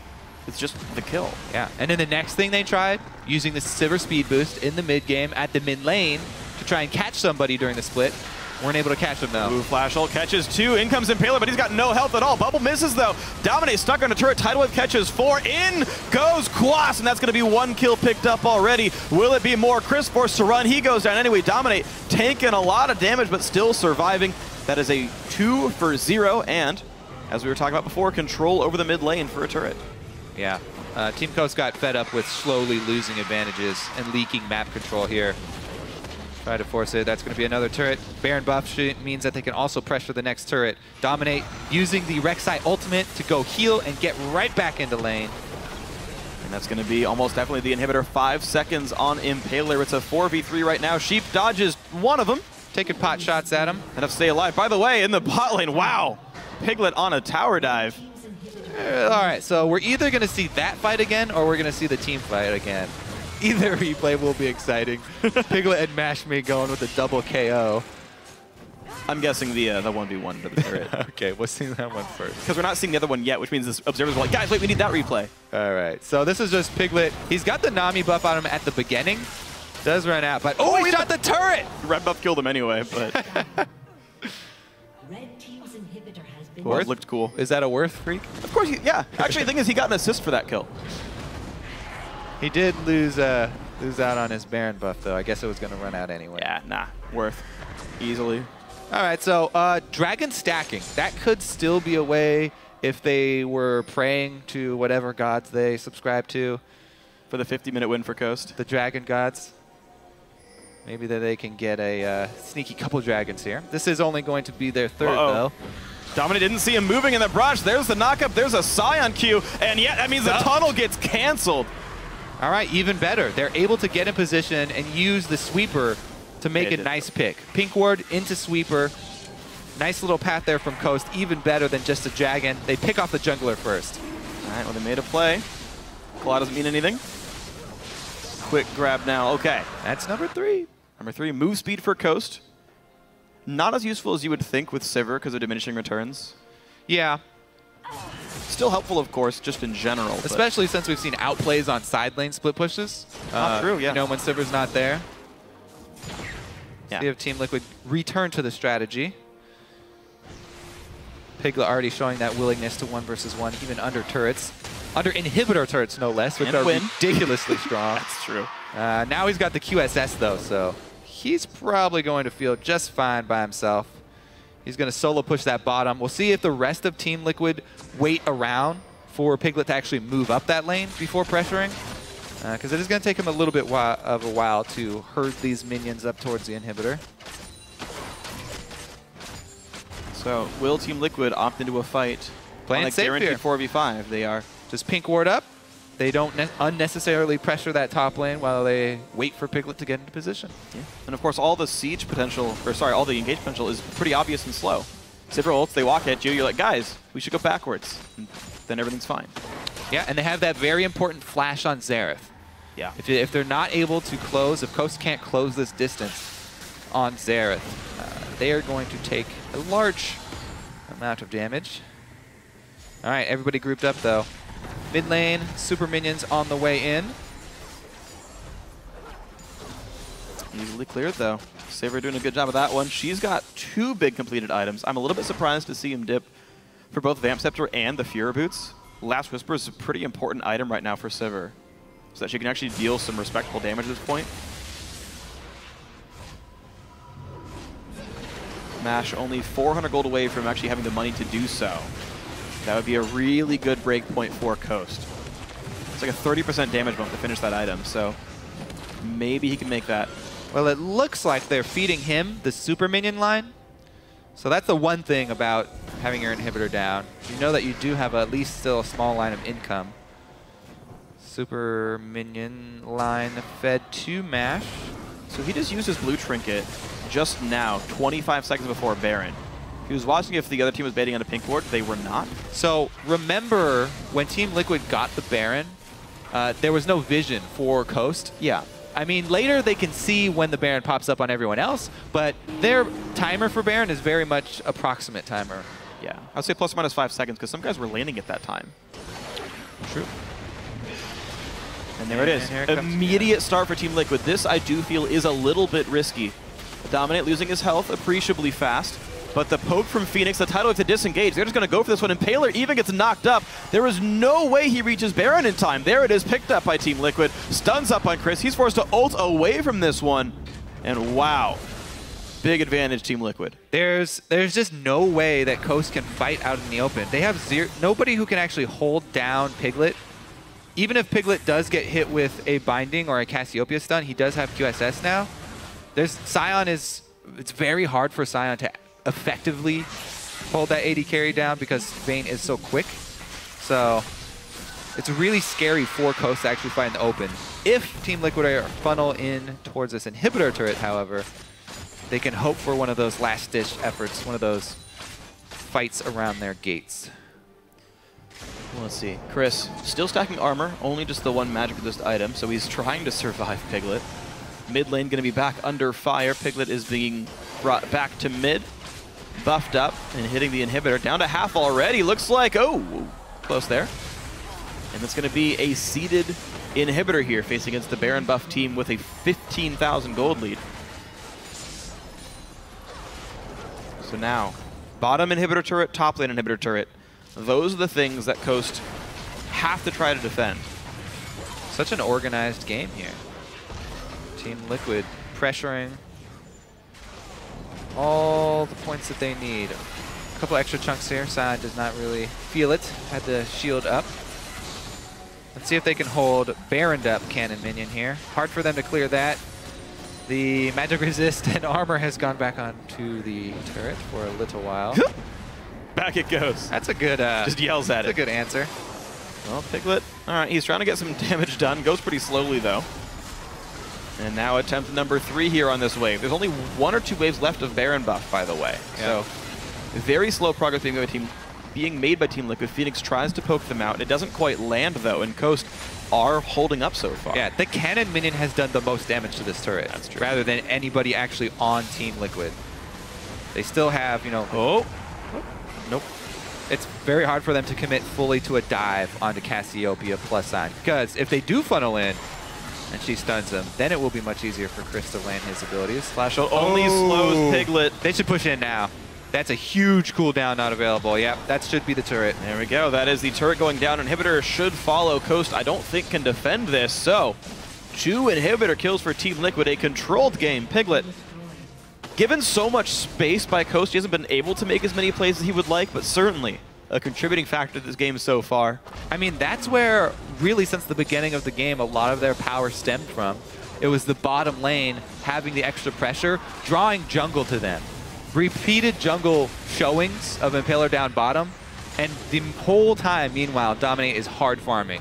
Speaker 1: It's just the kill.
Speaker 2: Yeah, and then the next thing they tried, using the Sivir speed boost in the mid game at the mid lane to try and catch somebody during the split. Weren't able to catch him though.
Speaker 1: Ooh, flash ult catches 2. In comes Impaler, but he's got no health at all. Bubble misses though. Dominate stuck on a turret. Tidal Wave catches 4. In goes Quas, and that's going to be 1 kill picked up already. Will it be more? Cris forced to run. He goes down anyway. Dominate taking a lot of damage, but still surviving. That is a 2 for 0, and as we were talking about before, control over the mid lane for a turret.
Speaker 2: Yeah. Team Coast got fed up with slowly losing advantages and leaking map control here. Try to force it. That's going to be another turret. Baron buff means that they can also pressure the next turret. Dominate using the Rek'Sai ultimate to go heal and get right back into lane.
Speaker 1: And that's going to be almost definitely the inhibitor. 5 seconds on Impaler. It's a 4v3 right now. Sheep dodges one of them.
Speaker 2: Taking pot shots at him.
Speaker 1: Enough to stay alive. By the way, in the bot lane, wow. Piglet on a tower dive.
Speaker 2: All right, so we're either going to see that fight again or we're going to see the team fight again. Either replay will be exciting. Piglet and Mashme going with a double KO.
Speaker 1: I'm guessing the 1v1 to the turret.
Speaker 2: Okay, we'll see that one first.
Speaker 1: Because we're not seeing the other one yet, which means the observers are like, guys, wait, we need that replay.
Speaker 2: All right, so this is just Piglet. He's got the Nami buff on him at the beginning. Does run out, but oh, he shot the turret!
Speaker 1: Red buff killed him anyway, but...
Speaker 3: Red team's inhibitor has been
Speaker 1: Worth? Looked cool.
Speaker 2: Is that a Worth freak?
Speaker 1: Of course, yeah. Actually, the thing is, he got an assist for that kill.
Speaker 2: He did lose out on his Baron buff, though. I guess it was going to run out anyway.
Speaker 1: Yeah, nah. Worth. Easily.
Speaker 2: All right, so dragon stacking. That could still be a way if they were praying to whatever gods they subscribe to.
Speaker 1: For the 50-minute win for Coast.
Speaker 2: The dragon gods. Maybe that they can get a sneaky couple dragons here. This is only going to be their third, though.
Speaker 1: Dominate didn't see him moving in the brush. There's the knockup. There's a Sion Q. And yet that means the tunnel gets canceled.
Speaker 2: All right, even better. They're able to get in position and use the sweeper to make a nice pick. Pink ward into sweeper. Nice little path there from Coast. Even better than just a dragon. They pick off the jungler first.
Speaker 1: All right, well, they made a play. Claw doesn't mean anything. Quick grab now. Okay.
Speaker 2: That's number 3.
Speaker 1: Number 3, move speed for Coast. Not as useful as you would think with Sivir because of diminishing returns.
Speaker 2: Yeah.
Speaker 1: Still helpful, of course, just in general.
Speaker 2: Especially since we've seen outplays on side lane split pushes.
Speaker 1: True, yeah.
Speaker 2: You know, when Sivir's not there.
Speaker 1: Yeah.
Speaker 2: See if Team Liquid return to the strategy. Piglet already showing that willingness to 1 versus 1, even under turrets. Under inhibitor turrets, no less, which are ridiculously strong.
Speaker 1: That's true.
Speaker 2: Now he's got the QSS, though, so he's probably going to feel just fine by himself. He's going to solo push that bottom. We'll see if the rest of Team Liquid wait around for Piglet to actually move up that lane before pressuring. Because it is going to take him a little bit of a while to herd these minions up towards the inhibitor.
Speaker 1: So will Team Liquid opt into a fight
Speaker 2: Playing
Speaker 1: on a
Speaker 2: safe
Speaker 1: guaranteed
Speaker 2: here.
Speaker 1: 4v5? They are.
Speaker 2: Just pink ward up. They don't unnecessarily pressure that top lane while they wait for Piglet to get into position.
Speaker 1: Yeah. And of course, all the siege potential, or sorry, all the engage potential is pretty obvious and slow. Sivir ults, they walk at you, you're like, guys, we should go backwards. And then everything's fine.
Speaker 2: Yeah, and they have that very important flash on Xerath.
Speaker 1: Yeah.
Speaker 2: If they're not able to close, if Coast can't close this distance on Xerath, they are going to take a large amount of damage. All right, everybody grouped up though. Mid lane, super minions on the way in.
Speaker 1: Easily cleared though. Sivir doing a good job of that one. She's got 2 big completed items. I'm a little bit surprised to see him dip for both Vamp Scepter and the Fury Boots. Last Whisper is a pretty important item right now for Sivir, so that she can actually deal some respectable damage at this point. Mash only 400 gold away from actually having the money to do so. That would be a really good break point for Coast. It's like a 30% damage bump to finish that item, so maybe he can make that.
Speaker 2: Well, it looks like they're feeding him the super minion line. So that's the one thing about having your inhibitor down. You know that you do have at least still a small line of income. Super minion line fed to Mash.
Speaker 1: So he just used his blue trinket just now, 25 seconds before Baron. He was watching if the other team was baiting on a pink ward. They were not.
Speaker 2: So remember when Team Liquid got the Baron, there was no vision for Coast.
Speaker 1: Yeah.
Speaker 2: I mean, later they can see when the Baron pops up on everyone else, but their timer for Baron is very much approximate timer.
Speaker 1: Yeah. I would say plus or minus 5 seconds because some guys were landing at that time.
Speaker 2: True.
Speaker 1: And there it is. Immediate start for Team Liquid. This, I do feel, is a little bit risky. Dominate losing his health appreciably fast. But the poke from FeniX, the tidal wave to disengage. They're just going to go for this one. Impaler even gets knocked up. There is no way he reaches Baron in time. There it is, picked up by Team Liquid. Stuns up on Cris. He's forced to ult away from this one. And wow. Big advantage, Team Liquid.
Speaker 2: There's just no way that Coast can fight out in the open. They have nobody who can actually hold down Piglet. Even if Piglet does get hit with a binding or a Cassiopeia stun, he does have QSS now. Sion it's very hard for Sion to effectively hold that AD carry down because Vayne is so quick. So it's really scary for Coast to actually fight in the open. If Team Liquid funnel in towards this inhibitor turret, however, they can hope for one of those last-ditch efforts, one of those fights around their gates.
Speaker 1: Well, let's see. Cris still stacking armor, only just the one magic resist item, so he's trying to survive Piglet. Mid lane going to be back under fire. Piglet is being brought back to mid, buffed up and hitting the inhibitor. Down to half already. Looks like, oh, close there. And it's going to be a seeded inhibitor here facing against the Baron buff team with a 15,000 gold lead. So now, bottom inhibitor turret, top lane inhibitor turret. Those are the things that Coast have to try to defend.
Speaker 2: Such an organized game here. Team Liquid pressuring all the points that they need. A couple extra chunks here. Sion does not really feel it. Had the shield up. Let's see if they can hold Baroned up Cannon Minion here. Hard for them to clear that. The magic resist and armor has gone back onto the turret for a little while.
Speaker 1: Back it goes.
Speaker 2: That's a good...
Speaker 1: just yells at it.
Speaker 2: That's a good answer.
Speaker 1: Well, Piglet, all right, he's trying to get some damage done. Goes pretty slowly, though. And now attempt number 3 here on this wave. There's only 1 or 2 waves left of Baron buff, by the way.
Speaker 2: Yeah.
Speaker 1: So very slow progress being made by Team Liquid. FeniX tries to poke them out. It doesn't quite land, though, and Coast are holding up so far.
Speaker 2: Yeah, the Cannon Minion has done the most damage to this turret.
Speaker 1: That's true.
Speaker 2: Rather than anybody actually on Team Liquid. They still have, you know...
Speaker 1: Oh!
Speaker 2: Nope. It's very hard for them to commit fully to a dive onto Cassiopeia plus Sion. Because if they do funnel in, and she stuns him, then it will be much easier for Cris to land his abilities.
Speaker 1: Flash only slows Piglet.
Speaker 2: They should push in now. That's a huge cooldown not available. Yep, that should be the turret.
Speaker 1: There we go. That is the turret going down. Inhibitor should follow. Coast, I don't think, can defend this. So, 2 inhibitor kills for Team Liquid. A controlled game. Piglet, given so much space by Coast, he hasn't been able to make as many plays as he would like, but certainly a contributing factor to this game so far.
Speaker 2: I mean, that's where, really, since the beginning of the game, a lot of their power stemmed from. It was the bottom lane having the extra pressure, drawing jungle to them. Repeated jungle showings of Impaler down bottom, and the whole time, meanwhile, Dominate is hard farming.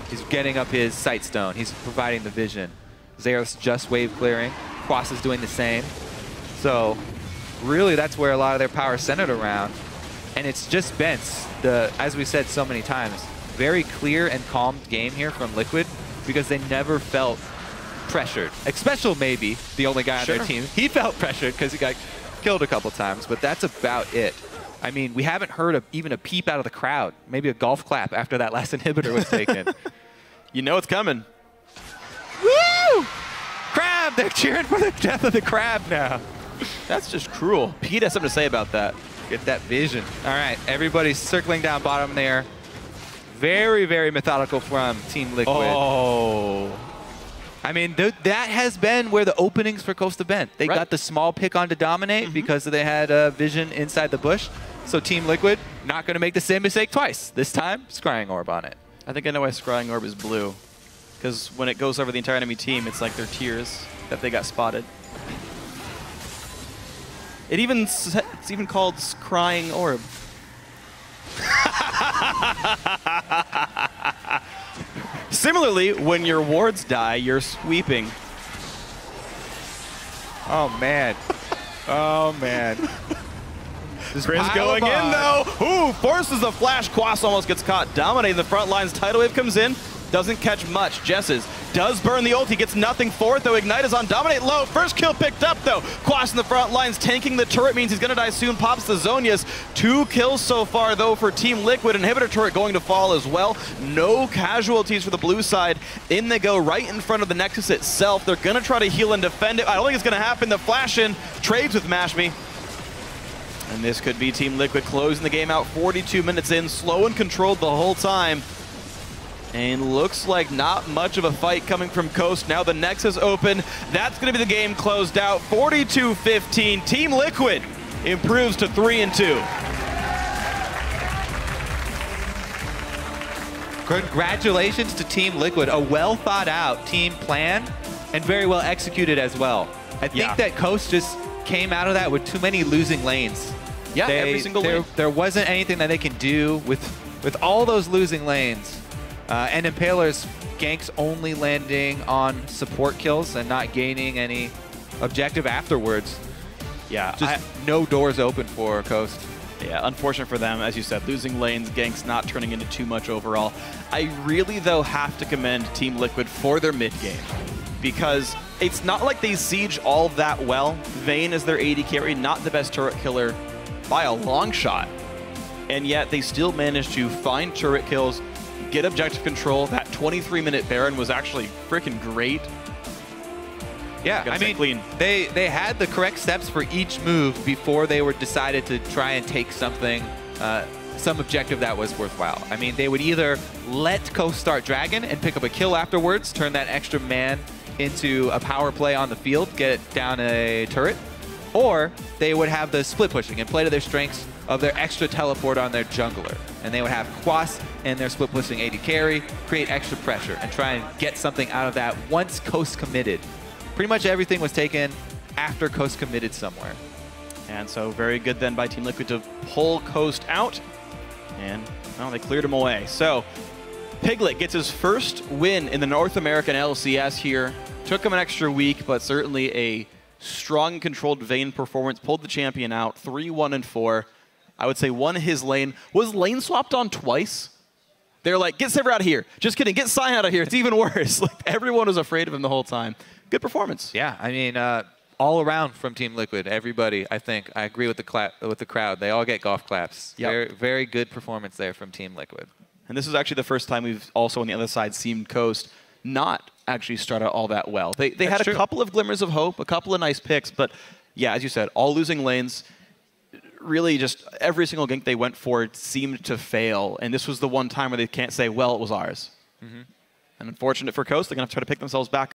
Speaker 2: He's getting up his Sightstone. He's providing the vision. Xerath's just wave clearing. Quas is doing the same. So, really that's where a lot of their power is centered around. And it's just been, as we said so many times, very clear and calm game here from Liquid because they never felt pressured. Xpecial maybe the only guy on their team. He felt pressured because he got killed a couple times, but that's about it. I mean, we haven't heard even a peep out of the crowd. Maybe a golf clap after that last inhibitor was taken.
Speaker 1: You know it's coming.
Speaker 2: Woo! Crab! They're cheering for the death of the crab now.
Speaker 1: That's just cruel. Pete has something to say about that.
Speaker 2: Get that vision. All right, everybody's circling down bottom there. Very, very methodical from Team Liquid.
Speaker 1: Oh.
Speaker 2: I mean, that has been where the openings for Coast have been. They got the small pick on to dominate because they had vision inside the bush. So Team Liquid not going to make the same mistake twice. This time, Scrying Orb on it.
Speaker 1: I think I know why Scrying Orb is blue. Because when it goes over the entire enemy team, it's like their tears that they got spotted. It's even called Scrying Orb. Similarly, when your wards die, you're sweeping.
Speaker 2: Oh, man. Oh, man.
Speaker 1: Cris going in, though. Ooh, forces the flash. Quas almost gets caught. Dominating the front lines. Tidal Wave comes in. Doesn't catch much. Jesiz does burn the ult. He gets nothing for it, though. Ignite is on Dominate low. First kill picked up, though. Quas in the front lines. Tanking the turret means he's going to die soon. Pops the Zhonya's. 2 kills so far, though, for Team Liquid. Inhibitor turret going to fall as well. No casualties for the blue side. In they go right in front of the Nexus itself. They're going to try to heal and defend it. I don't think it's going to happen. The flash in trades with Mashme. And this could be Team Liquid closing the game out 42 minutes in. Slow and controlled the whole time. And looks like not much of a fight coming from Coast. Now the Nexus open. That's going to be the game closed out. 42-15. Team Liquid improves to 3-2.
Speaker 2: Congratulations to Team Liquid. A well thought out team plan and very well executed as well. I think that Coast just came out of that with too many losing lanes.
Speaker 1: Yeah, every single lane.
Speaker 2: There wasn't anything that they can do with all those losing lanes. And Impaler's ganks only landing on support kills and not gaining any objective afterwards.
Speaker 1: Yeah.
Speaker 2: Just no doors open for Coast.
Speaker 1: Yeah, unfortunate for them, as you said, losing lanes, ganks not turning into too much overall. I really, though, have to commend Team Liquid for their mid game because it's not like they siege all that well. Vayne is their AD carry, not the best turret killer by a long shot. And yet they still managed to find turret kills, get objective control. That 23-minute Baron was actually freaking great.
Speaker 2: Yeah, I mean, clean. They had the correct steps for each move before they were decided to try and take something, some objective that was worthwhile. I mean, they would either let Coast start Dragon and pick up a kill afterwards, turn that extra man into a power play on the field, get it down a turret, or they would have the split pushing and play to their strengths of their extra teleport on their jungler. And they would have Quas and their split pushing AD carry, create extra pressure, and try and get something out of that once Coast committed. Pretty much everything was taken after Coast committed somewhere.
Speaker 1: And so very good then by Team Liquid to pull Coast out. And well, they cleared him away. So Piglet gets his first win in the North American LCS here. Took him an extra week, but certainly a strong controlled Vayne performance. Pulled the champion out 3-1-4. I would say won his lane. Was lane swapped on twice? They're like, get Sivir out of here. Just kidding, get Sion out of here. It's even worse. Like, everyone was afraid of him the whole time. Good performance.
Speaker 2: Yeah, I mean, all around from Team Liquid, everybody, I think, I agree with the crowd. They all get golf claps.
Speaker 1: Yep.
Speaker 2: Very, very good performance there from Team Liquid.
Speaker 1: And this is actually the first time we've also on the other side seen Coast not actually start out all that well. They had a couple of glimmers of hope, a couple of nice picks, but yeah, as you said, all losing lanes. Really just every single gank they went for seemed to fail, and this was the one time where they can't say, well, it was ours. And unfortunate for Coast, they're going to have to try to pick themselves back